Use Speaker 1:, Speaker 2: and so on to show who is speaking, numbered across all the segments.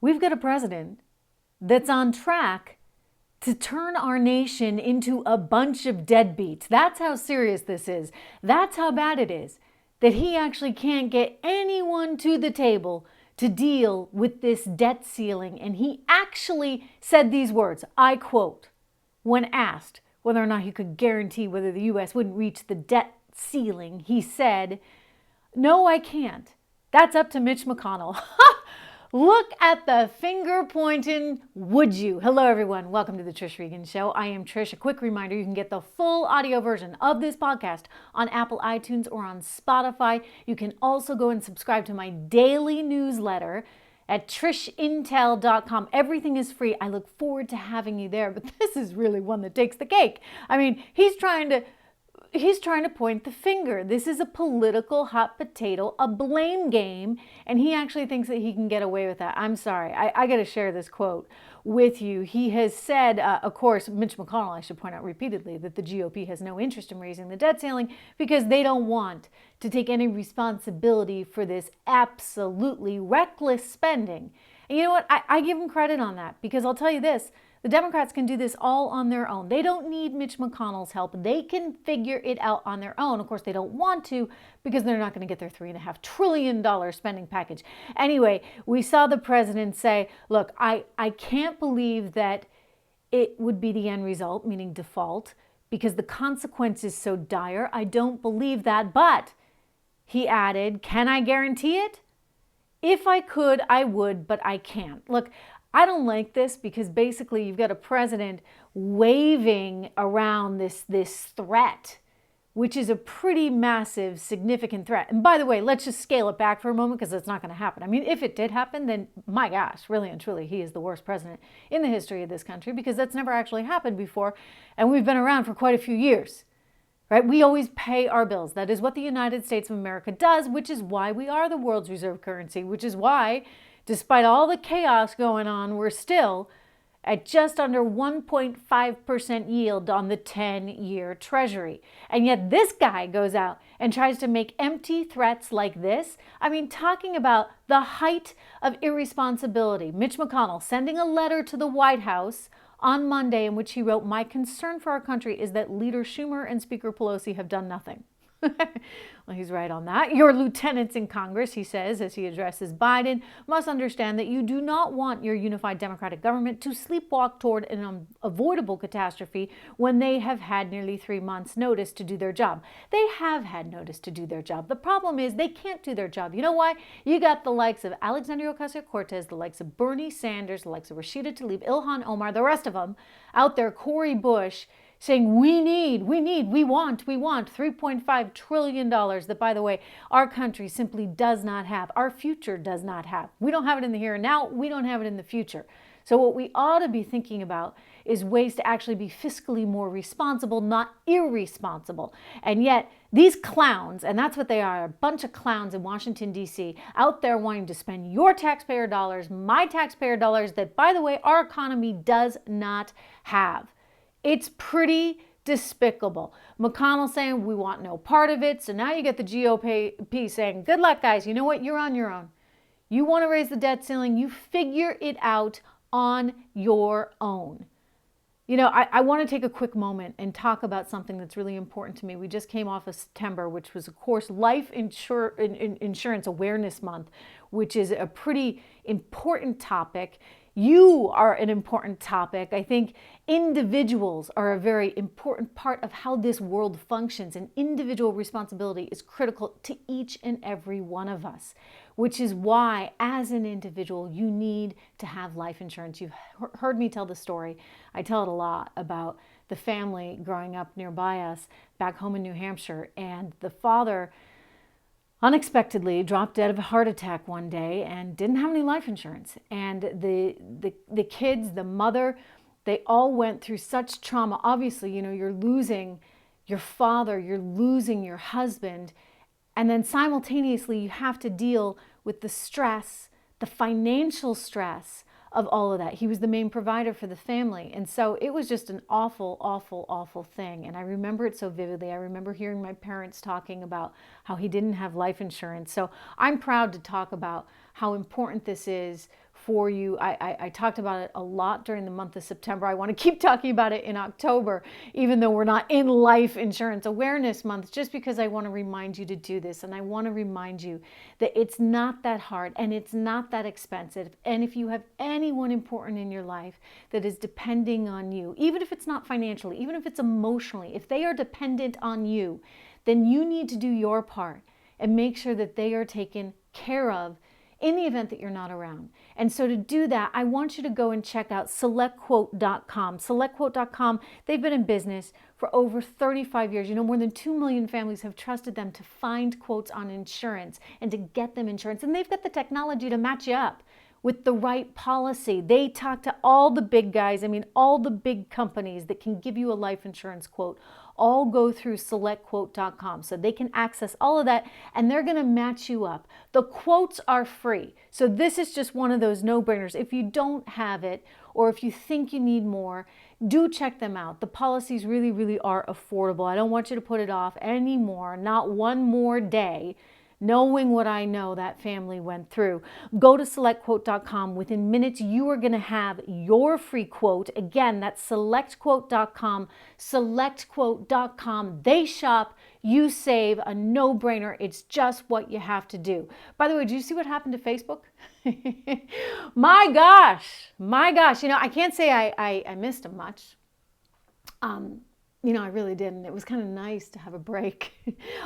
Speaker 1: We've got a president that's on track to turn our nation into a bunch of deadbeats. That's how serious this is. That's how bad it is that he actually can't get anyone to the table to deal with this debt ceiling. And he actually said these words, I quote, when asked whether or not he could guarantee whether the U.S. wouldn't reach the debt ceiling, he said, no, I can't. That's up to Mitch McConnell. Look at the finger pointing, would you? Hello, everyone. Welcome to the Trish Regan Show. I am Trish. A quick reminder, you can get the full audio version of this podcast on Apple iTunes or on Spotify. You can also go and subscribe to my daily newsletter at trishintel.com. Everything is free. I look forward to having you there, but this is really one that takes the cake. I mean, he's trying to point the finger. This is a political hot potato, a blame game, and he actually thinks that he can get away with that. I'm sorry. I got to share this quote with you. He has said, of course, Mitch McConnell, I should point out repeatedly, that the GOP has no interest in raising the debt ceiling because they don't want to take any responsibility for this absolutely reckless spending. And you know what? I give him credit on that because I'll tell you this. The Democrats can do this all on their own. They don't need Mitch McConnell's help. They can figure it out on their own. Of course, they don't want to because they're not going to get their $3.5 trillion spending package. Anyway, we saw the president say, look, I can't believe that it would be the end result, meaning default, because the consequence is so dire. I don't believe that. But, he added, can I guarantee it? If I could, I would, but I can't. Look, I don't like this because basically you've got a president waving around this threat, which is a pretty massive, significant threat. And by the way, let's just scale it back for a moment because it's not going to happen. I mean, if it did happen, then my gosh, really and truly, he is the worst president in the history of this country because that's never actually happened before. And we've been around for quite a few years. Right? We always pay our bills. That is what the United States of America does, which is why we are the world's reserve currency, which is why, despite all the chaos going on, we're still at just under 1.5% yield on the 10-year Treasury. And yet this guy goes out and tries to make empty threats like this. I mean, talking about the height of irresponsibility. Mitch McConnell sending a letter to the White House on Monday in which he wrote, my concern for our country is that Leader Schumer and Speaker Pelosi have done nothing. Well, he's right on that. Your lieutenants in Congress, he says, as he addresses Biden, must understand that you do not want your unified Democratic government to sleepwalk toward an unavoidable catastrophe when they have had nearly 3 months' notice to do their job. They have had notice to do their job. The problem is they can't do their job. You know why? You got the likes of Alexandria Ocasio-Cortez, the likes of Bernie Sanders, the likes of Rashida Tlaib, Ilhan Omar, the rest of them out there, Cori Bush, saying we want $3.5 trillion that, by the way, our country simply does not have. Our future does not have. We don't have it in the here and now. We don't have it in the future. So what we ought to be thinking about is ways to actually be fiscally more responsible, not irresponsible. And yet these clowns, and that's what they are, a bunch of clowns in Washington, D.C., out there wanting to spend your taxpayer dollars, my taxpayer dollars that, by the way, our economy does not have. It's pretty despicable. McConnell saying we want no part of it. So now you get the GOP saying, good luck, guys. You know what? You're on your own. You want to raise the debt ceiling. You figure it out on your own. You know, I want to take a quick moment and talk about something that's really important to me. We just came off of September, which was, of course, Life Insurance Awareness Month, which is a pretty important topic. You are an important topic. I think individuals are a very important part of how this world functions, and individual responsibility is critical to each and every one of us, which is why, as an individual, you need to have life insurance. You've heard me tell the story. I tell it a lot about the family growing up nearby us back home in New Hampshire, and the father unexpectedly dropped dead of a heart attack one day and didn't have any life insurance. And the kids, the mother, they all went through such trauma. Obviously, you know, you're losing your father, you're losing your husband, and then simultaneously you have to deal with the stress, the financial stress of all of that. He was the main provider for the family. And so it was just an awful, awful, awful thing. And I remember it so vividly. I remember hearing my parents talking about how he didn't have life insurance. So I'm proud to talk about how important this is for you. I talked about it a lot during the month of September. I want to keep talking about it in October, even though we're not in Life Insurance Awareness Month, just because I want to remind you to do this. And I want to remind you that it's not that hard and it's not that expensive. And if you have anyone important in your life that is depending on you, even if it's not financially, even if it's emotionally, if they are dependent on you, then you need to do your part and make sure that they are taken care of in the event that you're not around. And so to do that, I want you to go and check out SelectQuote.com. SelectQuote.com, they've been in business for over 35 years. You know, more than 2 million families have trusted them to find quotes on insurance and to get them insurance. And they've got the technology to match you up with the right policy. They talk to all the big guys, all the big companies that can give you a life insurance quote, all go through SelectQuote.com. So they can access all of that and they're going to match you up. The quotes are free. So this is just one of those no-brainers. If you don't have it or if you think you need more, do check them out. The policies really, really are affordable. I don't want you to put it off anymore, not one more day, knowing what I know that family went through. Go to SelectQuote.com. Within minutes, you are going to have your free quote. Again, that's SelectQuote.com. SelectQuote.com. They shop, you save, a no-brainer. It's just what you have to do. By the way, did you see what happened to Facebook? My gosh. You know, I can't say I missed them much. You know, I really didn't. It was kind of nice to have a break.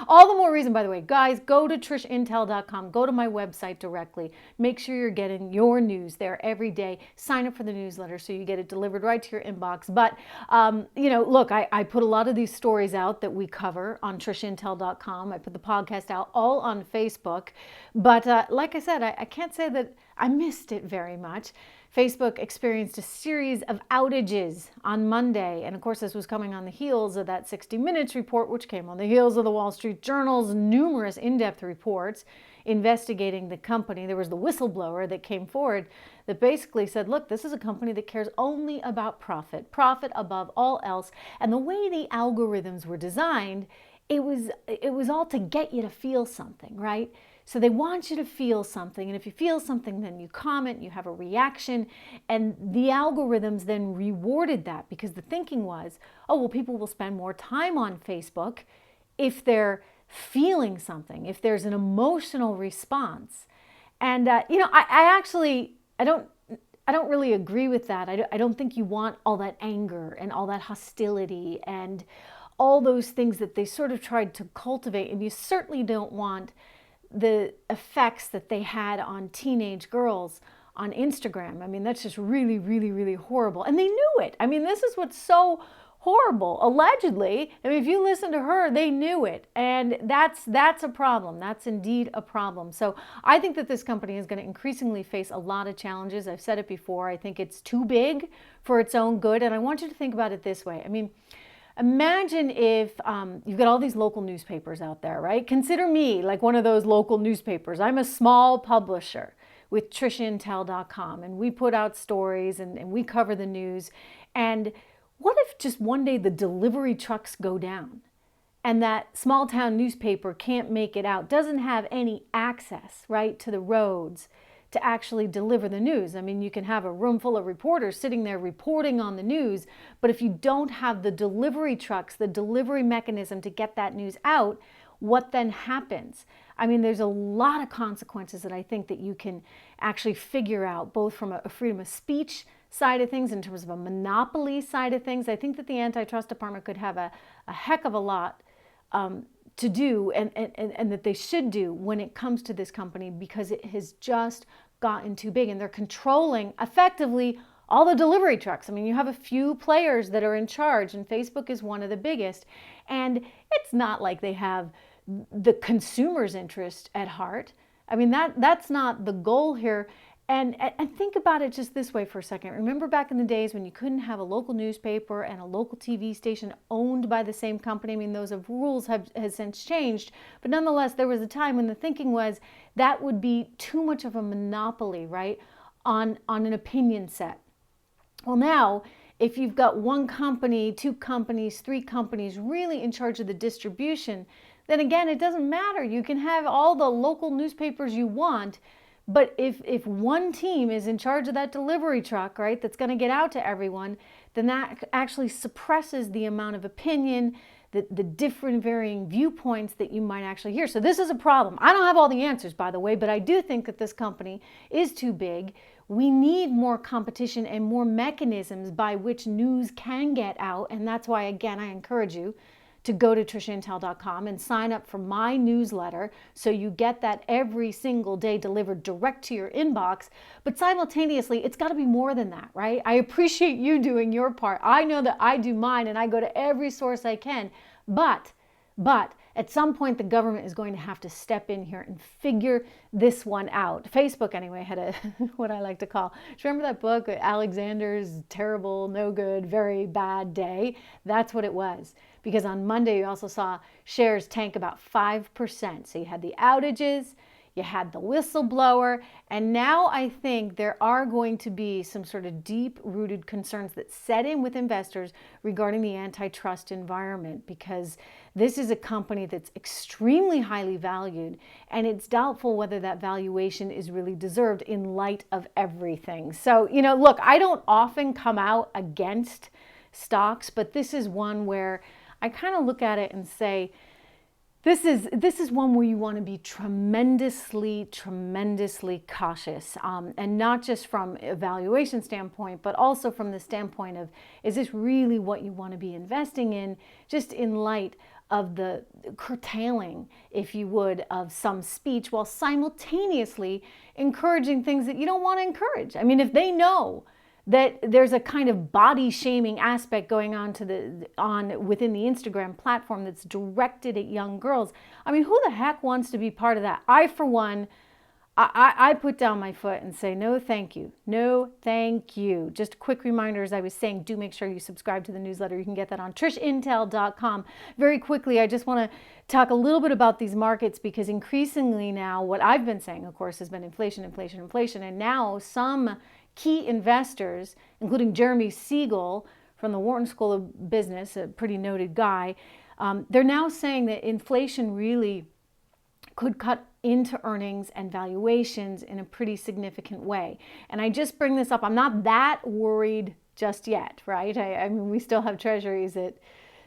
Speaker 1: All the more reason, by the way, guys, go to TrishIntel.com. Go to my website directly. Make sure you're getting your news there every day. Sign up for the newsletter so you get it delivered right to your inbox. But, you know, look, I put a lot of these stories out that we cover on TrishIntel.com. I put the podcast out all on Facebook. But like I said, I can't say that I missed it very much. Facebook experienced a series of outages on Monday. And of course, this was coming on the heels of that 60 Minutes report, which came on the heels of the Wall Street Journal's numerous in-depth reports investigating the company. There was the whistleblower that came forward that basically said, look, this is a company that cares only about profit above all else. And the way the algorithms were designed, it was all to get you to feel something, right? So they want you to feel something, and if you feel something, then you comment, you have a reaction, and the algorithms then rewarded that because the thinking was, oh, well, people will spend more time on Facebook if they're feeling something, if there's an emotional response. And, you know, I don't really agree with that. I don't think you want all that anger and all that hostility and all those things that they sort of tried to cultivate, and you certainly don't want the effects that they had on teenage girls on Instagram. I mean, that's just really, really, really horrible. And they knew it. I mean, this is what's so horrible. Allegedly, I mean, if you listen to her, they knew it. And that's a problem. That's indeed a problem. So I think that this company is going to increasingly face a lot of challenges. I've said it before. I think it's too big for its own good. And I want you to think about it this way. I mean, imagine if you've got all these local newspapers out there, right? Consider me like one of those local newspapers. I'm a small publisher with TrishIntel.com, and we put out stories and we cover the news. And what if just one day the delivery trucks go down and that small town newspaper can't make it out, doesn't have any access, right, to the roads to actually deliver the news? I mean, you can have a room full of reporters sitting there reporting on the news, but if you don't have the delivery trucks, the delivery mechanism to get that news out, what then happens? I mean, there's a lot of consequences that I think that you can actually figure out, both from a freedom of speech side of things, in terms of a monopoly side of things. I think that the antitrust department could have a heck of a lot to do and that they should do when it comes to this company, because it has just gotten too big and they're controlling effectively all the delivery trucks. I mean, you have a few players that are in charge, and Facebook is one of the biggest. And it's not like they have the consumer's interest at heart. I mean, that's not the goal here. And think about it just this way for a second. Remember back in the days when you couldn't have a local newspaper and a local TV station owned by the same company? I mean, those rules have since changed. But nonetheless, there was a time when the thinking was that would be too much of a monopoly, right, on an opinion set. Well, now, if you've got one company, two companies, three companies really in charge of the distribution, then again, it doesn't matter. You can have all the local newspapers you want, But if one team is in charge of that delivery truck, right, that's going to get out to everyone, then that actually suppresses the amount of opinion, the different varying viewpoints that you might actually hear. So this is a problem. I don't have all the answers, by the way, but I do think that this company is too big. We need more competition and more mechanisms by which news can get out. And that's why, again, I encourage you to go to trishintel.com and sign up for my newsletter so you get that every single day delivered direct to your inbox. But simultaneously, it's got to be more than that, right? I appreciate you doing your part. I know that I do mine and I go to every source I can. But at some point, the government is going to have to step in here and figure this one out. Facebook, anyway, had a what I like to call, do you remember that book, Alexander's Terrible, No Good, Very Bad Day? That's what it was. Because on Monday, you also saw shares tank about 5%. So you had the outages, you had the whistleblower, and now I think there are going to be some sort of deep-rooted concerns that set in with investors regarding the antitrust environment, because this is a company that's extremely highly valued, and it's doubtful whether that valuation is really deserved in light of everything. So, look, I don't often come out against stocks, but this is one where I kind of look at it and say, this is one where you want to be tremendously cautious, and not just from a valuation standpoint, but also from the standpoint of, is this really what you want to be investing in, just in light of the curtailing, if you would, of some speech, while simultaneously encouraging things that you don't want to encourage. I mean, if they know that there's a kind of body shaming aspect going on within the Instagram platform that's directed at young girls, I mean, who the heck wants to be part of that? I, for one, I put down my foot and say, no, thank you. No, thank you. Just a quick reminder, as I was saying, do make sure you subscribe to the newsletter. You can get that on trishintel.com. Very quickly, I just want to talk a little bit about these markets, because increasingly now, what I've been saying, of course, has been inflation. And now some key investors, including Jeremy Siegel from the Wharton School of Business, a pretty noted guy, they're now saying that inflation really could cut into earnings and valuations in a pretty significant way. And I just bring this up. I'm not that worried just yet, right? I mean, we still have treasuries at,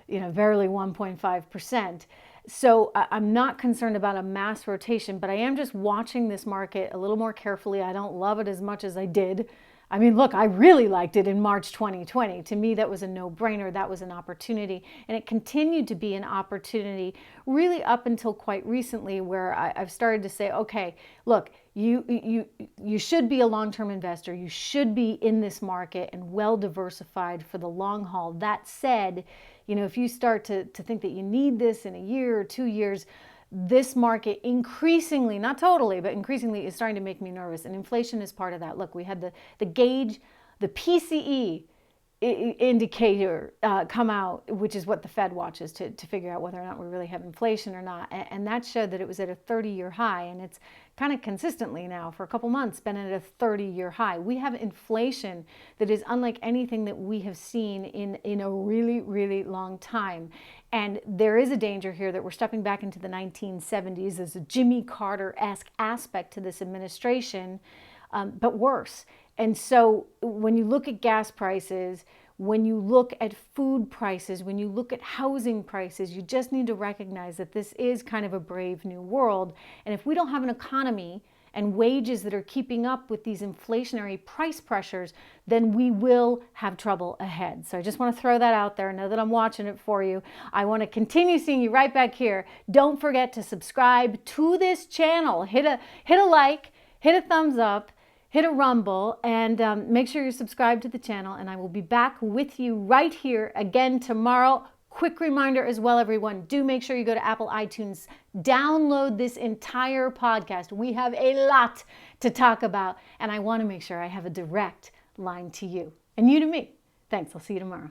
Speaker 1: barely 1.5%. So I'm not concerned about a mass rotation, but I am just watching this market a little more carefully. I don't love it as much as I did. I mean, look, I really liked it in March 2020. To me, that was a no-brainer. That was an opportunity. And it continued to be an opportunity really up until quite recently, where I've started to say, okay, look, you should be a long-term investor. You should be in this market and well diversified for the long haul. That said, if you start to think that you need this in a year or 2 years, this market increasingly, not totally, but increasingly is starting to make me nervous. And inflation is part of that. Look, we had the gauge, the PCE indicator come out, which is what the Fed watches to figure out whether or not we really have inflation or not. And that showed that it was at a 30-year high. And it's kind of consistently now for a couple months been at a 30-year high. We have inflation that is unlike anything that we have seen in a really, really long time. And there is a danger here that we're stepping back into the 1970s. There's a Jimmy Carter-esque aspect to this administration, but worse. And so when you look at gas prices, when you look at food prices, when you look at housing prices, you just need to recognize that this is kind of a brave new world. And if we don't have an economy and wages that are keeping up with these inflationary price pressures, then we will have trouble ahead. So I just want to throw that out there. Know that I'm watching it for you. I want to continue seeing you right back here. Don't forget to subscribe to this channel. Hit a like, hit a thumbs up, hit a rumble, and make sure you're subscribed to the channel, and I will be back with you right here again tomorrow. Quick reminder as well, everyone, do make sure you go to Apple iTunes, download this entire podcast. We have a lot to talk about, and I want to make sure I have a direct line to you and you to me. Thanks. I'll see you tomorrow.